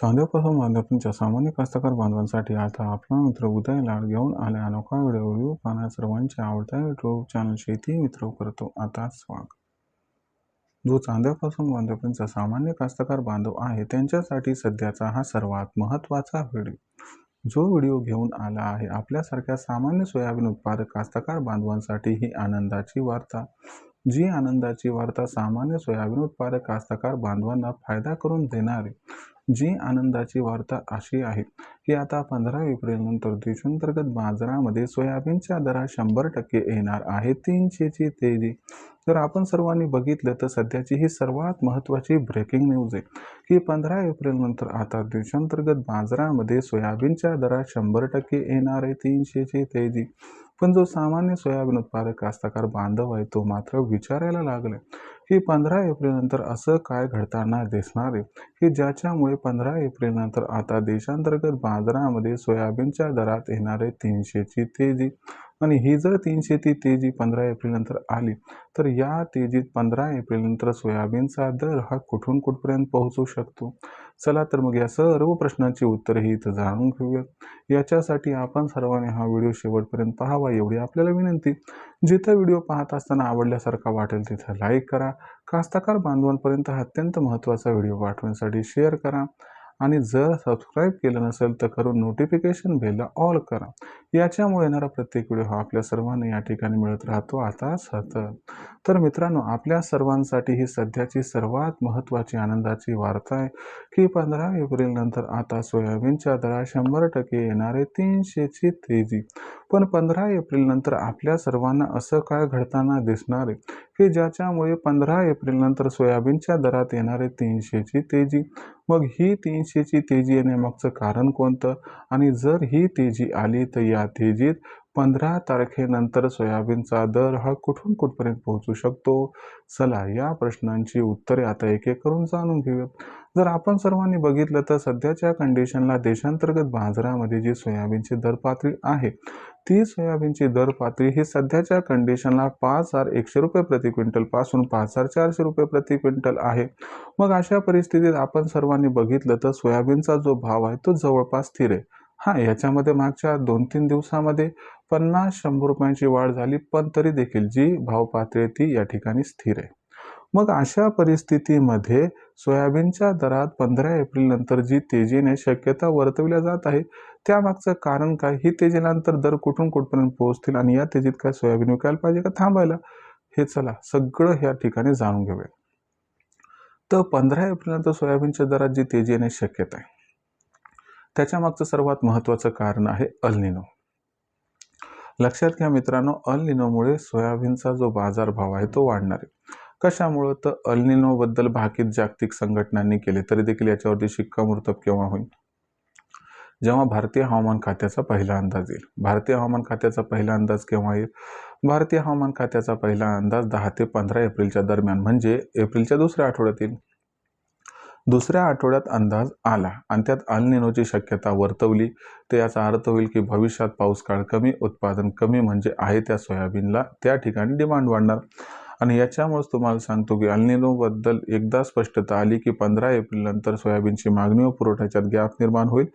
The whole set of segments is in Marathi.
चांद्यापासून बांधापर्यंतच्या सामान्य कास्तकार बांधवांसाठी आता आपला मित्र उदय लाड घेऊन आले अनोखा व्हिडिओ पाहण्यास सर्वांच्या आवडत्या युट्यूब चॅनल शेती मित्र करतो आता स्वागत। जो चांद्यापासून बांधापर्यंतचा सामान्य कास्तकार बांधव आहे त्यांच्यासाठी सध्याचा हा सर्वात महत्त्वाचा व्हिडिओ। जो व्हिडिओ घेऊन आला आहे आपल्यासारख्या सामान्य सोयाबीन उत्पादक कास्तकार बांधवांसाठी ही आनंदाची वार्ता। जी आनंदाची वार्ता सामान्य सोयाबीन उत्पादक कास्तकार बांधवांना फायदा करून देणारी जी आनंदाची वार्ता अशी आहे की आता 15 एप्रिल नंतर देशांतर्गत बाजारामध्ये सोयाबीनच्या दरात 100% येणार आहे 300 ची तेजी। तर आपण सर्वांनी बघितलं तर सध्याची ही सर्वात महत्त्वाची ब्रेकिंग न्यूज आहे की 15 एप्रिल नंतर आता देशांतर्गत बाजारामध्ये सोयाबीनच्या दरात 100% येणार आहे 300 ची तेजी। पण जो सामान्य सोयाबीन उत्पादक कास्तकार बांधव आहे तो मात्र विचारायला लागला की 15 एप्रिल नंतर असं काय घडताना दिसणार आहे की ज्याच्यामुळे 15 एप्रिल नंतर आता देशांतर्गत बाजारामध्ये सोयाबीनच्या दरात येणार आहे 300 ची तेजी। आणि ही जर 300 ची तेजी 15 एप्रिल नंतर आली तर या तेजीत 15 एप्रिल नंतर सोयाबीनचा दर हा कुठून कुठपर्यंत पोहोचू शकतो। चला तर मग या सर्व प्रश्नांची उत्तरे ही इथं जाणून घेऊयात। याच्यासाठी आपण सर्वांनी हा व्हिडिओ शेवटपर्यंत पाहावा एवढी आपल्याला विनंती। जिथे व्हिडिओ पाहत असताना आवडल्यासारखा वाटेल तिथे लाईक करा, कास्तकार बांधवांपर्यंत हा अत्यंत महत्त्वाचा व्हिडिओ पाठवण्यासाठी शेअर करा आणि जर सबस्क्राईब केलं नसेल तर करून नोटिफिकेशन बेलला ऑल करा। याच्यामुळे येणारा प्रत्येक व्हिडिओ हा आपल्या सर्वांना या ठिकाणी मिळत राहतो आता सतत। तर मित्रांनो आपल्या सर्वांसाठी ही सध्याची सर्वात महत्त्वाची आनंदाची वार्ता आहे की 15 एप्रिल नंतर आता सोयाबीनच्या दरात 100% येणार आहे 300 ची तेजी। पण 15 एप्रिल नंतर आपल्या सर्वांना असं काय घडताना दिसणार आहे की ज्याच्यामुळे 15 एप्रिल नंतर सोयाबीनच्या दरात येणार आहे 300 ची तेजी। मग ही 300 ची तेजी येण्यामागचं कारण कोणतं आणि जर ही तेजी आली तर या तेजीत 15 तारखेनंतर सोयाबीनचा दर हा कुठून कुठपर्यंत पोहोचू शकतो। चला या प्रश्नांची उत्तरे आता एक एक करून जाणून घेऊयात। जर आपण सर्वांनी बघितलं तर सध्याच्या कंडिशनला देशांतर्गत बाजारामध्ये जी सोयाबीनची दर पातळी आहे ती सोयाबीनची दर पातळी ही सध्याच्या कंडिशनला 5,100 रुपये प्रति क्विंटल पासून 5,400 रुपये प्रति क्विंटल आहे। मग अशा परिस्थितीत आपण सर्वांनी बघितलं तर सोयाबीनचा जो भाव आहे तो जवळपास स्थिर आहे। हा याच्यामध्ये मागच्या 2-3 दिवसामध्ये 50-100 रुपयांची वाढ झाली पण तरी देखील जी भाव पातळी ती या ठिकाणी स्थिर आहे। मग अशा परिस्थितीमध्ये सोयाबीनच्या दरात 15 एप्रिल नंतर जी तेजीने शक्यता वर्तवल्या जात आहे त्यामागचं कारण काय, ही तेजीनंतर दर कुठून कुठपर्यंत पोहोचतील आणि या तेजीत काय सोयाबीन विकायला पाहिजे का थांबायला, हे चला सगळं या ठिकाणी जाणून घेऊया। तर 15 एप्रिल नंतर सोयाबीनच्या दरात जी तेजी येण्याची शक्यता आहे त्याच्या मागचं सर्वात महत्त्वाचं कारण आहे अल निनो। लक्षात घ्या मित्रांनो अल निनोमुळे सोयाबीनचा जो बाजारभाव आहे तो वाढणार आहे। कशामुळे तर अल निनो बद्दल भाकीत जागतिक संघटनांनी केले तरी देखील याच्यावरती शिक्कामोर्तब केव्हा होईल, जेव्हा भारतीय हवामान खात्याचा पहिला अंदाज येईल। भारतीय हवामान खात्याचा पहिला अंदाज केव्हा येईल, भारतीय हवामान खात्याचा पहिला अंदाज 10 ते 15 एप्रिलच्या दरम्यान म्हणजे एप्रिलच्या दुसऱ्या आठवड्यात येईल। दुसऱ्या आठवड्यात अंदाज आला आणि त्यात अल निनोची शक्यता वर्तवली तर याचा अर्थ होईल की भविष्यात पाऊस काळ कमी, उत्पादन कमी म्हणजे आहे त्या सोयाबीनला त्या ठिकाणी डिमांड वाढणार। आणि याच्यामुळेच तुम्हाला सांगतो की अल निनो बद्दल एकदा स्पष्टता आली की 15 एप्रिल नंतर सोयाबीनची मागणी व पुरवठ्याच्यात गॅप निर्माण होईल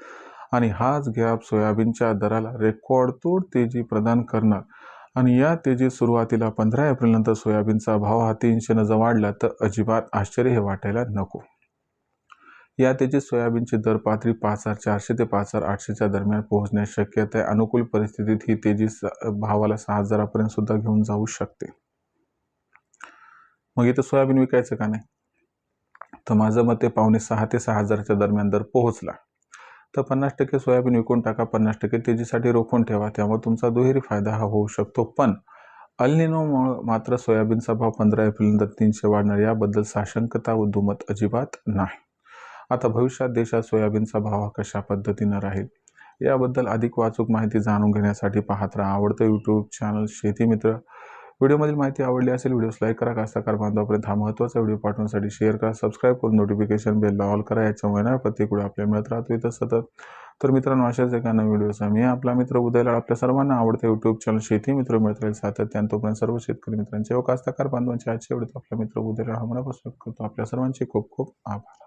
आणि हाच गॅप सोयाबीनच्या दराला रेकॉर्डतोड तेजी प्रदान करणार। आणि या तेजी सुरुवातीला 15 एप्रिल नंतर सोयाबीनचा भाव हा 300 न जर वाढला तर अजिबात आश्चर्य हे वाटायला नको। या तेजीत सोयाबीनची दर पातळी 5,400 ते 5,800च्या दरम्यान पोहोचण्याची शक्यता आहे। अनुकूल परिस्थितीत ही तेजी भावाला 6,000 पर्यंत सुद्धा घेऊन जाऊ शकते। मग इथं सोयाबीन विकायचं का नाही, तर माझं मत 5.5 ते 6,000च्या दरम्यान दर पोहोचला तर 50% सोयाबीन विकून टाका, 50% तेजीसाठी रोखून ठेवा, त्यामुळे तुमचा दुहेरी फायदा हा होऊ शकतो। पण अल निनोमुळे मात्र सोयाबीनचा भाव 15 एप्रिल नंतर 300 वाढणार याबद्दल साशंकता व दुमत अजिबात नाही। आता भविष्यात देशात सोयाबीनचा भाव कशा पद्धतीने राहील याबद्दल अधिक वाचूक माहिती जाणून घेण्यासाठी पाहत राहा आवडतं यूट्यूब चॅनल शेती मित्र। व्हिडिओमधील माहिती आवडली असेल व्हिडिओस लाईक करा, कास्तकार बांधवापर्यंत हा महत्त्वाचा व्हिडिओ पाठवण्यासाठी शेअर करा, सबस्क्राईब करून नोटिफिकेशन बेलला ऑल करा। याच्यामुळे येणारा प्रत्येक व्हिडिओ आपल्याला मिळत राहतो इथं सतत। तर मित्रांनो अशाच एका नवीन व्हिडिओचा मी आपला मित्र उदय लाड आपल्या सर्वांना आवडतं यूट्यूब चॅनल शेती मित्र मिळत राहील सातत्याने। तोपर्यंत सर्व शेतकरी मित्रांचे व कास्तकार बांधवांचे आजच्या व्हिडिओत आपला मित्र उदय लाड हा मनापासून करतो। आपल्या सर्वांचे खूप खूप आभार।